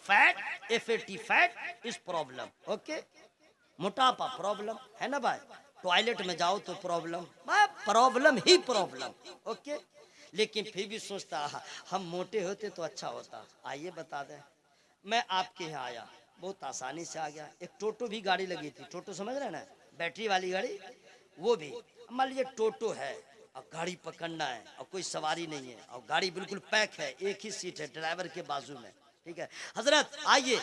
Fat, FAT fat is problem. Okay, मोटापा problem है ना भाई, टॉयलेट में जाओ तो प्रॉब्लम, प्रॉब्लम ही प्रॉब्लम। ओके, लेकिन फिर भी सोचता हम मोटे होते तो अच्छा होता। आइए बता दें, मैं आपके यहाँ आया, बहुत आसानी से आ गया। एक टोटो भी गाड़ी लगी थी, टोटो समझ रहे हैं ना, बैटरी वाली गाड़ी, वो भी। मान लीजिए टोटो है और गाड़ी पकड़ना है और कोई सवारी नहीं है और गाड़ी बिल्कुल पैक है, एक ही सीट है ड्राइवर के बाजू में, ठीक है हजरत आइए।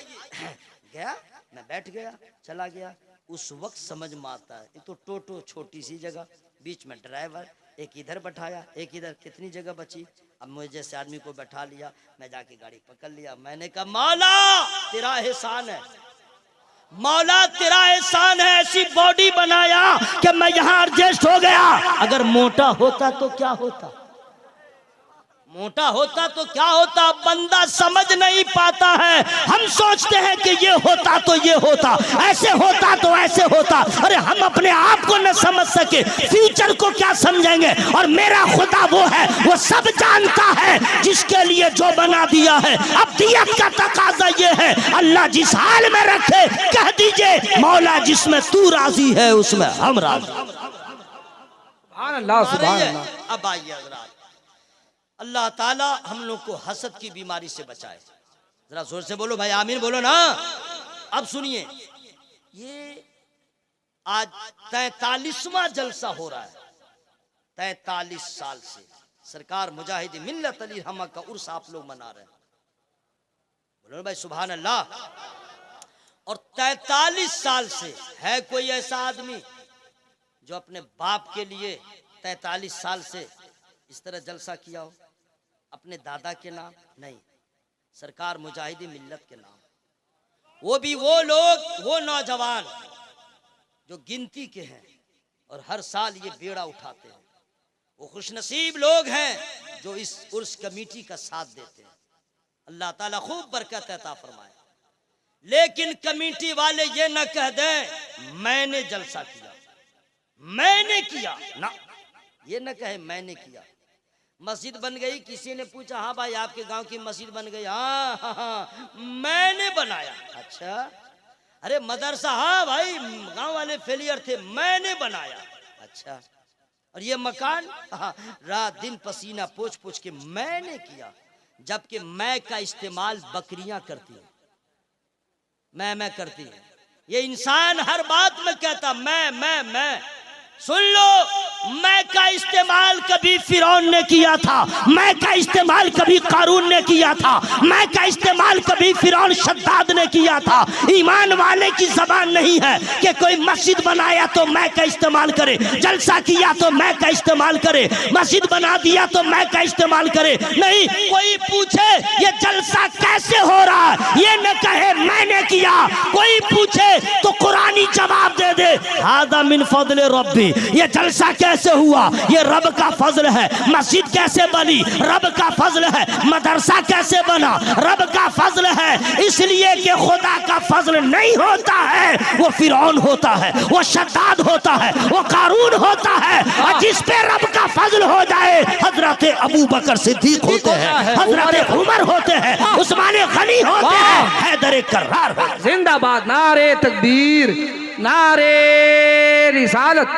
गया, मैं बैठ गया, चला गया। उस वक्त समझ में आता है ये तो टोटो छोटी सी जगह, बीच में ड्राइवर, एक इधर बैठाया एक इधर, कितनी जगह बची। अब मुझे जैसे आदमी को बैठा लिया, मैं जाके गाड़ी पकड़ लिया। मैंने कहा मौला तेरा एहसान है, मौला तेरा एहसान है, ऐसी बॉडी बनाया कि मैं यहाँ एडजस्ट हो गया। अगर मोटा होता तो क्या होता, मोटा होता तो क्या होता, बंदा समझ नहीं पाता है। हम सोचते हैं कि ये होता तो ये होता, ऐसे होता तो ऐसे होता। अरे हम अपने आप को न समझ सके, फ्यूचर को क्या समझेंगे। और मेरा खुदा वो है, वो सब जानता है, जिसके लिए जो बना दिया है। अब दियत का तकाजा ये है, अल्लाह जिस हाल में रखे कह दीजिए मौला जिसमें तू राजी है उसमें हम राजी। सुभान अल्लाह, सुभान अल्लाह। अब आइए हज़रात, अल्लाह ताला हम लोग को हसद की बीमारी से बचाए। जरा जोर से बोलो भाई, आमीन बोलो ना। अब सुनिए, ये आज 43वां जलसा हो रहा है, 43 साल से सरकार मुजाहिद मिल्लत अली रहमा का उर्स आप लोग मना रहे हैं। बोलो भाई सुभान अल्लाह। और 43 साल से है कोई ऐसा आदमी जो अपने बाप के लिए 43 साल से इस तरह जलसा किया हो, अपने दादा के नाम नहीं, सरकार मुजाहिदी मिल्लत के नाम। वो भी वो लोग, वो नौजवान जो गिनती के हैं और हर साल ये बेड़ा उठाते हैं, वो खुशनसीब लोग हैं जो इस उर्स कमेटी का साथ देते हैं। अल्लाह ताला खूब बरकत अता फरमाए। लेकिन कमेटी वाले ये न कह दें मैंने जलसा किया, मैंने किया ना, ये न कहे मैंने किया। मस्जिद बन गई, किसी ने पूछा हाँ भाई आपके गांव की मस्जिद बन गई, हाँ हाँ हाँ मैंने बनाया। अच्छा, अरे मदरसा, हाँ भाई गांव वाले फेलियर थे, मैंने बनाया। अच्छा, और ये मकान, हाँ रात दिन पसीना पोंछ पोंछ के मैंने किया। जबकि मैं का इस्तेमाल बकरियां करती हैं, मैं करती है। ये इंसान हर बात में कहता मैं। सुन लो, मैं का इस्तेमाल कभी फिरौन ने किया था, मैं का इस्तेमाल कभी कारून ने किया था, मैं का इस्तेमाल कभी फिरौन शद्दाद ने किया था। ईमान वाले की जबान नहीं है कि कोई मस्जिद बनाया तो मैं का इस्तेमाल करे, जलसा किया तो मैं का इस्तेमाल करे, मस्जिद बना दिया तो मैं का इस्तेमाल करे। नहीं, कोई पूछे ये जलसा कैसे हो रहा है, ये न कहे मैंने किया। कोई पूछे तो कुरानी जवाब दे दे, हादा मिन फज़ल रब्बी, ये जलसा कैसे हुआ, ये रब का फजल है। मस्जिद कैसे बनी, रब का फजल है। मदरसा कैसे बना, रब का फजल है। इसलिए कि खुदा का फजल नहीं होता है, वो फिरौन होता है, वो शद्दाद होता है, वो कारून होता है। और जिस पे रब का फजल हो जाए, हजरत अबू बकर सिद्दीक होते हैं, हजरत उमर होते हैं, उस्मान गनी होते हैं, हैदर कर्रार होते हैं। जिंदाबाद, नारे तकबीर, नारे रिसालत,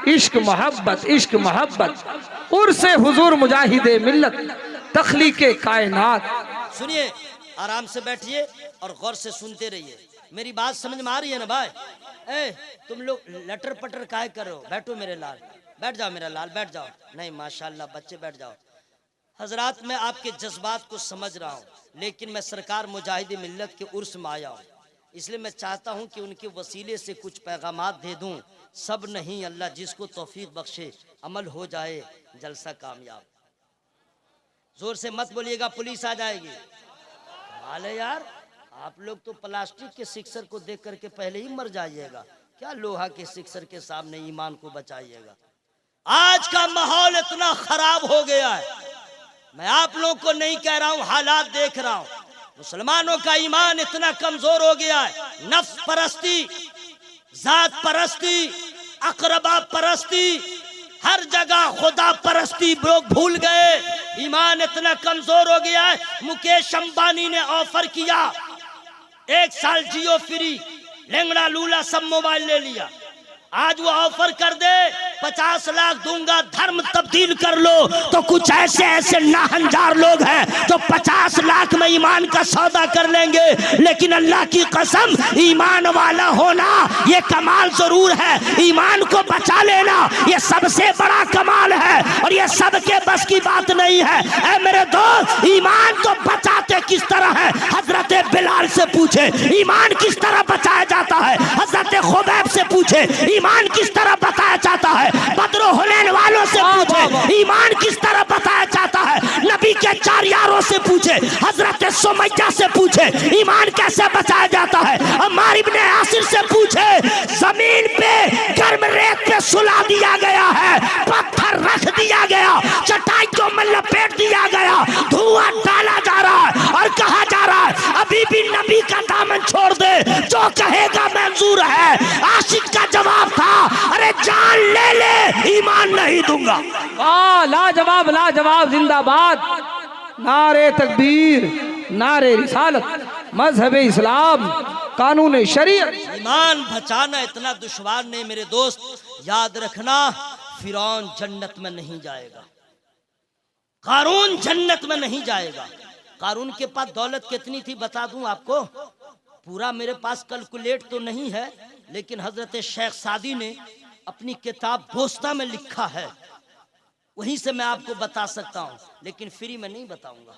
इश्क मोहब्बत, इश्क मोहब्बत, उर्से हुजूर मुजाहिदे मिल्लत, तख्लीके कायनात। सुनिए, आराम से बैठिए और गौर से सुनते रहिए। मेरी बात समझ में आ रही है ना भाई? तुम लोग लटर पटर काहे कर रहे हो? बैठो मेरे लाल, बैठ जाओ मेरा लाल, बैठ जाओ। नहीं माशाल्लाह बच्चे बैठ जाओ। हजरात, मैं आपके जज्बात को समझ रहा हूँ, लेकिन मैं सरकार मुजाहिदे मिल्लत के उर्स में आया हूँ, इसलिए मैं चाहता हूं कि उनके वसीले से कुछ पैगामात दे दूं। सब नहीं, अल्लाह जिसको तौफीक बख्शे अमल हो जाए, जलसा कामयाब। जोर से मत बोलिएगा, पुलिस आ जाएगी। हाले यार, आप लोग तो प्लास्टिक के सिक्सर को देख करके पहले ही मर जाइएगा, क्या लोहा के सिक्सर के सामने ईमान को बचाइएगा। आज का माहौल इतना खराब हो गया है, मैं आप लोगों को नहीं कह रहा हूं, हालात देख रहा हूं। मुसलमानों का ईमान इतना कमजोर हो गया है, नफ्स परस्ती, जात परस्ती, अकरबा परस्ती, हर जगह खुदा परस्ती लोग भूल गए। ईमान इतना कमजोर हो गया है। मुकेश अंबानी ने ऑफर किया 1 साल जियो फ्री, लेंगड़ा लूला सब मोबाइल ले लिया। आज वो ऑफर कर दे 50 लाख दूंगा, धर्म तब्दील कर लो। तो कुछ ऐसे ऐसे नाहंजार लोग हैं जो 50 लाख में ईमान का सौदा कर लेंगे। लेकिन अल्लाह की कसम, ईमान वाला होना ये कमाल जरूर है, ईमान को बचा लेना ये सबसे बड़ा कमाल है, और ये सबके बस की बात नहीं है। ऐ मेरे दोस्त, ईमान तो बचाते किस तरह है? हजरत बिलाल से पूछे ईमान किस तरह बचाया जाता है, हजरत खुबैब से पूछे ईमान किस तरह बताया जाता है, बदरो हुनैन वालों से पूछे ईमान किस तरह बताया जाता है, नबी के 4 यारों से पूछे, हजरत सुमैया से पूछे ईमान कैसे बचाया जाता है, अम्मार इब्ने यासिर से पूछे जमीन पे गर्म रेत पे सुला दिया गया है, पत्थर रख दिया गया, चटाइयों में लपेट दिया गया, धुआं डाला जा रहा है और कहा जा रहा है अभी भी नबी का दामन छोड़ दे, जो कहेगा मंजूर है। आशिक का जवाब था अरे जान ले ले, ईमान नहीं दूंगा। वाह, लाजवाब लाजवाब, जिंदाबाद। नारे तकबीर, नारे रिसालत, मजहब इस्लाम, कानून शरीयत। ईमान बचाना इतना दुश्वार नहीं मेरे दोस्त, याद रखना फिरौन जन्नत में नहीं जाएगा, कारून जन्नत में नहीं जाएगा। कारून के पास दौलत कितनी थी बता दूं आपको, पूरा मेरे पास कैलकुलेट तो नहीं है, लेकिन हजरत शेख सादी ने अपनी किताब बोस्ता में लिखा है, वहीं से मैं आपको बता सकता हूं, लेकिन फ्री में नहीं बताऊंगा।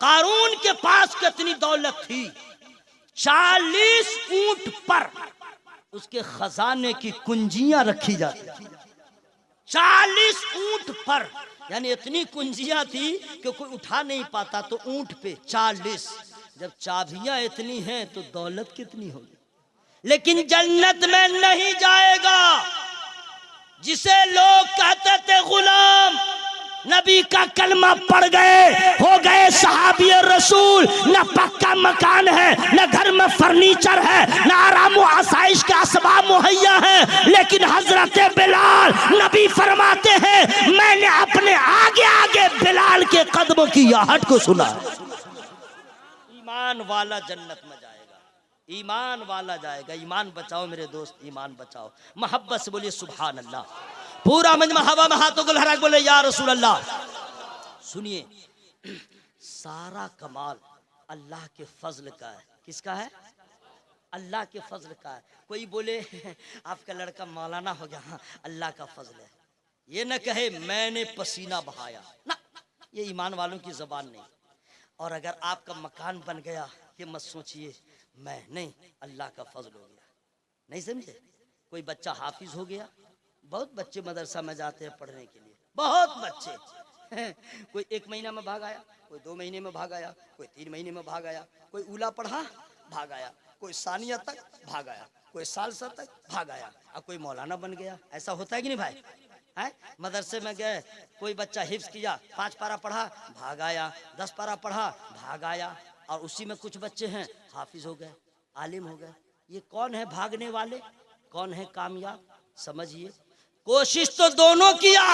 कारून के पास कितनी दौलत थी, 40 ऊंट पर उसके खजाने की कुंजियां रखी जाती थी। 40 ऊंट पर, यानी इतनी कुंजियां थी कि कोई उठा नहीं पाता, तो ऊंट पे 40। जब चाबियां इतनी हैं तो दौलत कितनी होगी। लेकिन जन्नत में नहीं जाएगा जिसे लोग कहते थे गुलाम, नबी का कलमा पढ़ गए, हो गए सहाबी रसूल, न पक्का मकान है, न घर में फर्नीचर है, न आराम व आसाइश का असबाब मुहैया है, लेकिन हजरत बिलाल नबी फरमाते हैं मैंने अपने आगे आगे बिलाल के कदमों की आहट को सुना। ईमान वाला जन्नत में जाएगा, ईमान वाला जाएगा। ईमान बचाओ मेरे दोस्त, ईमान बचाओ। मोहब्बत से बोलिए सुभान अल्लाह। पूरा मजमा हवा में हाथों को लहरा बोले या रसूल अल्लाह। सुनिए, सारा कमाल अल्लाह के फजल का है। किसका है? अल्लाह के फजल का है। कोई बोले आपका लड़का मौलाना हो गया, हाँ अल्लाह का फजल है। ये न कहे मैंने पसीना बहाया, ना, ये ईमान वालों की जबान नहीं। और अगर आपका मकान बन गया, ये मत सोचिए मैं नहीं, अल्लाह का फजल हो गया। नहीं समझे? कोई बच्चा हाफिज हो गया, बहुत बच्चे मदरसा में जाते हैं पढ़ने के लिए, बहुत बच्चे कोई 1 महीना में भाग आया, कोई 2 महीने में भाग आया, कोई 3 महीने में भाग आया, कोई उला पढ़ा भाग आया, कोई सानिया तक भाग आया, कोई सालसा तक भाग आया, और कोई मौलाना बन गया। ऐसा होता है कि नहीं भाई? है मदरसे में गए, कोई बच्चा हिफ्ज किया, 5 पारा पढ़ा भाग आया, 10 पारा पढ़ा भाग आया, और उसी में कुछ बच्चे हैं हाफिज हो गए, आलिम हो गए। ये कौन है भागने वाले, कौन है कामयाब? समझिए, कोशिश तो दोनों किया,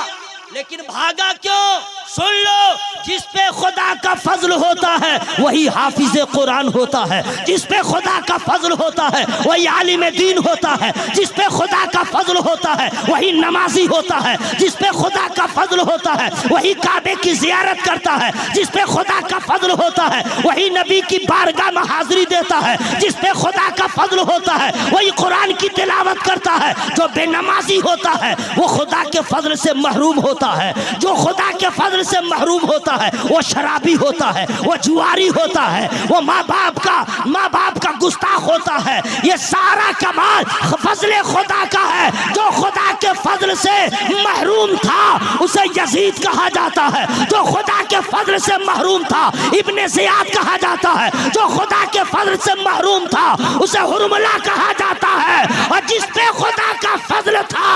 लेकिन भागा क्यों? सुन लो, जिस पे खुदा का फजल होता है वही हाफिज कुरान होता है, जिस पे खुदा का फजल होता है वही आलिम दीन होता है, जिस पे खुदा का फजल होता है वही नमाजी होता है, जिस पे खुदा का फजल होता है वही काबे की जियारत करता है, जिस पे खुदा का फजल होता है वही नबी की बारगाह में हाजिरी देता है, जिस पे खुदा का फजल होता है वही कुरान की तिलावत करता है। जो बेनमाजी होता है वो खुदा के फजल से महरूम होता है, जो खुदा के फजल से महरूम होता है वो शराबी होता है, वो जुआरी होता है, वो माँ बाप का गुस्ताख होता है। ये सारा कमाल फजल खुदा का है। जो खुदा के फजल से महरूम था उसे यजीद कहा जाता है, जो खुदा के फजल से महरूम था इब्ने ज़ियाद कहा जाता है, जो खुदा के फजल से महरूम था उसे हुरमुला कहा जाता है, और जिस पे खुदा का फजल था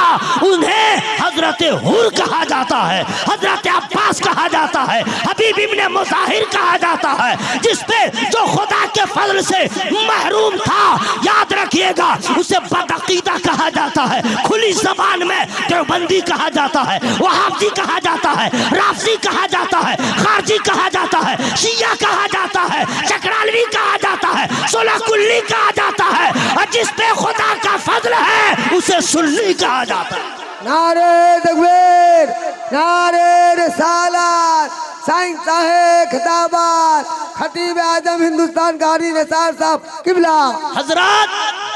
उन्हें हजरत हुर कहा जाता है, हजरत अब्बास कहा जाता है, हबीब इब्ने मुज़ाहिर कहा जाता है। जिस पे जो खुदा के फजल से महरूम था, याद रखिएगा उसे बद अकीदा कहा जाता है, खुली जबान में देवबंदी कहा जाता है, वहाबी कहा जाता है, राफजी कहा जाता है, खारजी कहा जाता है, शिया कहा जाता है, चकरालवी कहा जाता है, सोलह कुल्ली कहा जाता है, और जिस पे खुदा का फजल है उसे सुन्नी कहा जाता है। नारे तकबीर, नारे रिसालत, साईं साहेब खिताबात, खतीब आजम हिंदुस्तान कारी निसार साहब किबला। हजरत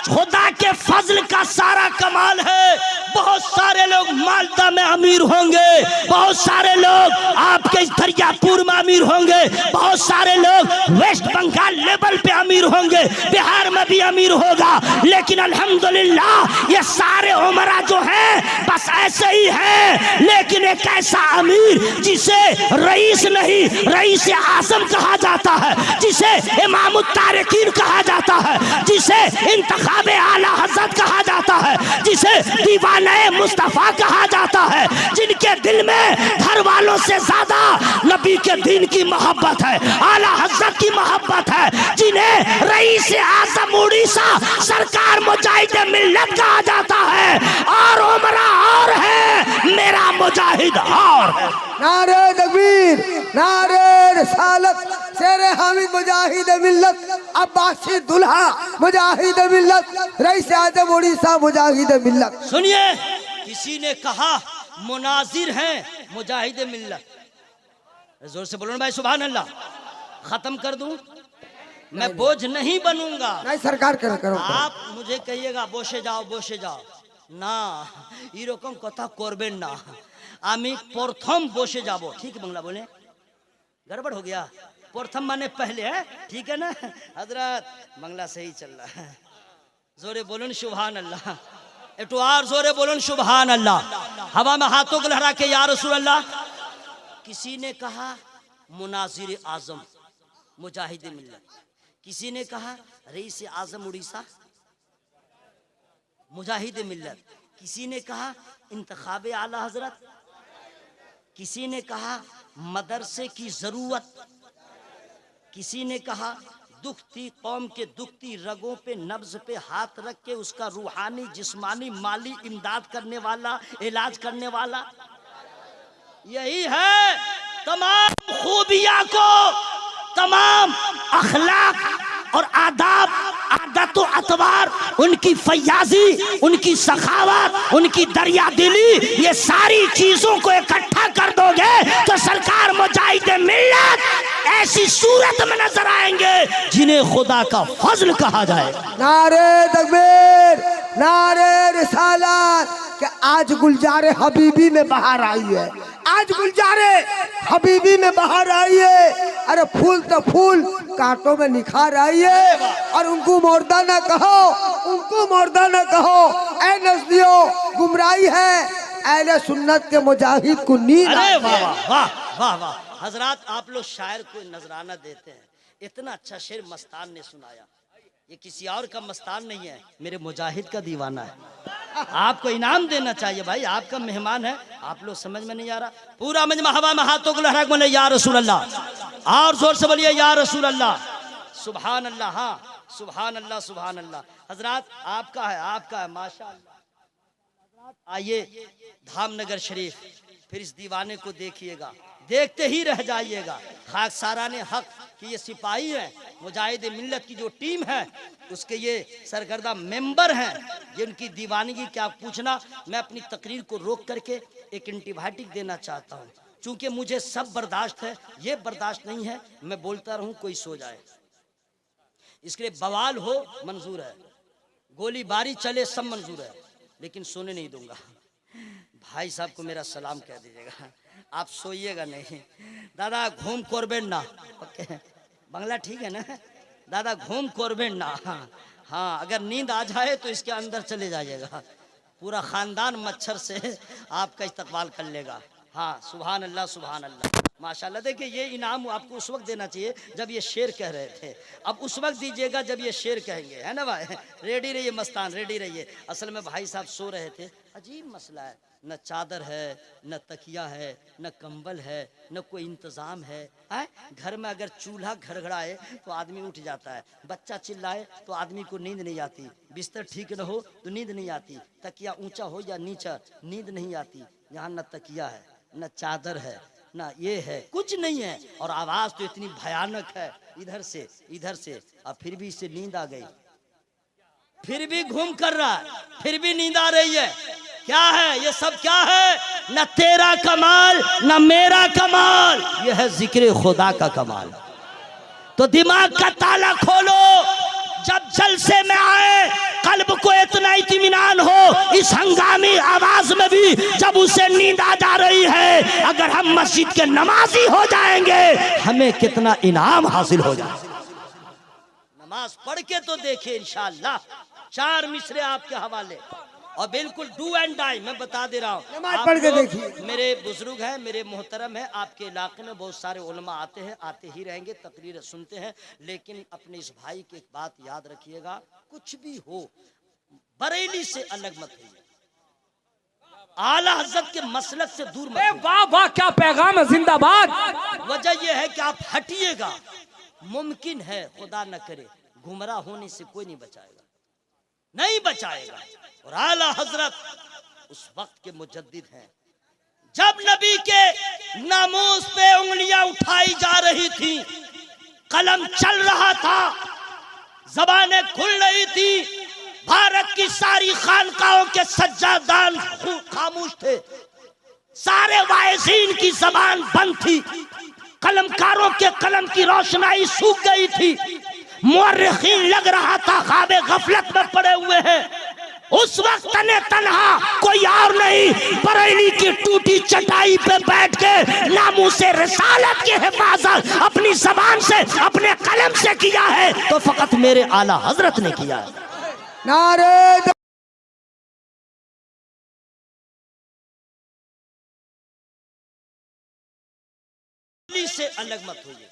खुदा के फजल का सारा कमाल है। बहुत सारे लोग मालदा में अमीर होंगे, बहुत सारे लोग आपके दरियापुर में अमीर होंगे, बहुत सारे लोग वेस्ट बंगाल लेवल पे अमीर होंगे, बिहार में भी अमीर होगा, लेकिन अल्हम्दुलिल्लाह ये सारे उमरा जो हैं बस ऐसे ही हैं। लेकिन एक ऐसा अमीर जिसे रईस नहीं रईस आजम कहा जाता है, जिसे इमाम तारिकीन कहा जाता है, जिसे इंतखाबे आला हज़रत कहा जाता है, जिसे दीवाने मुस्तफा कहा जाता है, जिनके दिल में घर वालों से ज्यादा नबी के दीन की मोहब्बत है, आला हज़रत की मोहब्बत है, जिन्हें रईस आज़म उड़ीसा सरकार मुजाहिद मिल्लत कहा जाता है, और उमरा और है, मेरा मुजाहिद और है। नारे तकबीर, नारे रिसालत, शेरे हामिद मुजाहिद मिल्लत, अब्बासी दुल्हा मुजाहिद मिल्लत, रईस आज़म उड़ीसा मुजाहिद मिल्लत। सुनिए, किसी ने कहा मुनाजिर हैं मुजाहिद मिल्लत, जोर से बोलो ना भाई सुभान अल्लाह। खत्म कर दूं, मैं बोझ नहीं बनूंगा। नहीं सरकार करो। आप मुझे कहिएगा বসে যাও না, এরকম কথা করবেন না। আমি प्रथम বসে যাব, ठीक बांग्ला बोले, गड़बड़ हो गया। प्रथम माने पहले है, ठीक है ना हजरत, बांग्ला सही चल रहा है। जोरे बोलन सुभान अल्लाह, एकटू और जोरे बोलन सुभान अल्लाह। हवा में हाथों को लहरा के या रसूल अल्लाह। किसी ने कहा मुनाजिर आजम मुजाहिद मिल्लत, किसी ने कहा रईस आजम उड़ीसा मुजाहिद मिल्लत, किसी ने कहा इंतखाबे आला हजरत, किसी ने कहा मदरसे की जरूरत, किसी ने कहा दुखती कौम के दुखती रगों पे नब्ज पे हाथ रख के उसका रूहानी जिस्मानी माली इमदाद करने वाला, इलाज करने वाला। यही है तमाम खूबियां को, तमाम अखलाक और आदाब, आदत और अतवार, उनकी फयाजी, उनकी सखावत, उनकी दरिया दिली, ये सारी चीजों को इकट्ठा कर दोगे तो सरकार मुजाहिद मिल्लत ऐसी सूरत में नजर आएंगे जिन्हें खुदा का फजल कहा जाए। नारे तकबीर, नारे रिसालत, कि आज गुलजारे हबीबी में बाहर आई है, आज गुलजारे हबीबी में बाहर आई है। अरे फूल तो फूल, कांटों में निखार आई है, और उनको मुर्दा न कहो, उनको मुर्दा न कहो। ऐ नज़दियों गुमराही है, अहले सुन्नत के मुजाहिद को नींद। अरे वाह वाह वाह वाह, हजरात आप लोग शायर को नजराना देते हैं, इतना अच्छा शेर मस्तान ने सुनाया। ये किसी और का मस्तान नहीं है, मेरे मुजाहिद का दीवाना है। आपको इनाम देना चाहिए भाई, आपका मेहमान है। आप लोग समझ में नहीं आ रहा, पूरा मजमा हवा में हाथों को लहरा के बोले या रसूल अल्लाह, और जोर से बोलिए या रसूल अल्लाह, सुभान अल्लाह। हाँ सुभान अल्लाह, सुभान अल्लाह। हजरात आपका है, आपका है, माशाअल्लाह। आइए धामनगर शरीफ, फिर इस दीवाने को देखिएगा, देखते ही रह जाइएगा। खाकसारा ने हक कि ये सिपाही है, मुजाहिद मिल्लत की जो टीम है उसके ये सरगर्दा मेंबर हैं। ये उनकी दीवानगी क्या पूछना। मैं अपनी तकरीर को रोक करके एक एंटीबायोटिक देना चाहता हूँ, चूंकि मुझे सब बर्दाश्त है, ये बर्दाश्त नहीं है मैं बोलता रहूँ कोई सो जाए। इसके लिए बवाल हो मंजूर है, गोलीबारी चले सब मंजूर है, लेकिन सोने नहीं दूंगा। भाई साहब को मेरा सलाम कह दीजिएगा, आप सोइएगा नहीं। दादा घूम कोरबेन ना, ओके बांग्ला ठीक है ना दादा, घूम कोरबेन ना। हाँ अगर नींद आ जाए तो इसके अंदर चले जाइएगा, पूरा खानदान मच्छर से आपका इस्तकबाल कर लेगा। हाँ सुभान अल्लाह, सुभान अल्लाह। माशाल्लाह। देखिए ये इनाम आपको उस वक्त देना चाहिए जब ये शेर कह रहे थे, अब उस वक्त दीजिएगा जब ये शेर कहेंगे, है ना भाई। रेडी रहिए मस्तान, रेडी रहिए। असल में भाई साहब सो रहे थे, अजीब मसला है, न चादर है, न तकिया है, न कंबल है, न कोई इंतज़ाम है। घर में अगर चूल्हा घड़घड़ाए तो आदमी उठ जाता है, बच्चा चिल्लाए तो आदमी को नींद नहीं आती, बिस्तर ठीक न हो तो नींद नहीं आती, तकिया ऊंचा हो या नीचा नींद नहीं आती। यहाँ न तकिया है, न चादर है, ना ये है, कुछ नहीं है, और आवाज तो इतनी भयानक है इधर से, और फिर भी इसे नींद आ गई, फिर भी घूम कर रहा है, फिर भी नींद आ रही है। क्या है ये सब, क्या है? न तेरा कमाल न मेरा कमाल, ये है जिक्र खुदा का कमाल। तो दिमाग का ताला खोलो, जब जलसे में आए कल्ब को इतना इत्मीनान हो, इस हंगामी आवाज में भी जब उसे नींद आ जा रही है, अगर हम मस्जिद के नमाजी हो जाएंगे हमें कितना इनाम हासिल हो जाए। नमाज पढ़ के तो देखिए इंशाअल्लाह। 4 मिसरे आपके हवाले, और बिल्कुल डू एंड डाई, मैं बता दे रहा हूँ। नमाज पढ़ के देखिए। मेरे बुजुर्ग हैं, मेरे मोहतरम हैं, आपके इलाके में बहुत सारे उलमा आते हैं, आते ही रहेंगे, तकरीर सुनते हैं, लेकिन अपने इस भाई की एक बात याद रखिएगा, कुछ भी हो बरेली से अलग मत होइए, आला हजरत के मसलक से दूर मत होइए। वाह वाह, क्या पैगाम है, जिंदाबाद। वजह यह है कि आप हटिएगा, मुमकिन है खुदा न करे गुमराह होने से कोई नहीं बचाएगा, नहीं बचाएगा। और आला हजरत उस वक्त के मुजद्दिद हैं जब नबी के नामूस पे उंगलियां उठाई जा रही थी, कलम चल रहा था, जबानें खुल रही थी, भारत की सारी खानकाहों के सज्जादान खामोश थे, सारे वाइजीन की जबान बंद थी, कलमकारों के कलम की रोशनाई सूख गई थी, मुअर्रिखीन लग रहा था ख्वाबे गफलत में पड़े हुए हैं। उस वक्त तने तन्हा कोई और नहीं, बरेली की टूटी चटाई पे बैठ के नामूसे रिसालत की हिफाजत अपनी जबान से, अपने कलम से किया है, तो फकत मेरे आला हजरत ने किया है। नारे से अलग मत होइए,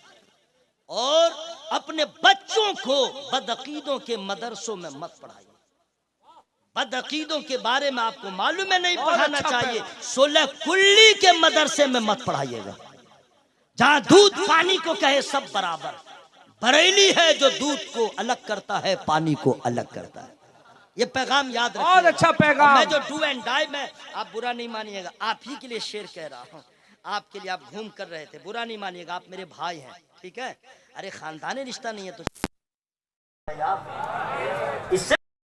और अपने बच्चों को बदअकीदों के मदरसों में मत पढ़ाइए। बदअकीदों के बारे में आपको मालूम है, नहीं पढ़ाना चाहिए। 16 कुल्ली के मदरसे में मत पढ़ाइएगा, जहां दूध पानी को कहे सब बराबर। बरेली है जो दूध को अलग करता है, पानी को अलग करता है। ये पैगाम याद रखिए, बहुत अच्छा पैगाम। मैं जो डू एंड डाई में, आप बुरा नहीं मानिएगा, आप ही के लिए शेर कह रहा हूँ, आपके लिए। आप घूम कर रहे थे, बुरा नहीं मानिएगा, आप मेरे भाई हैं, ठीक है। अरे खानदानी रिश्ता नहीं है तो इससे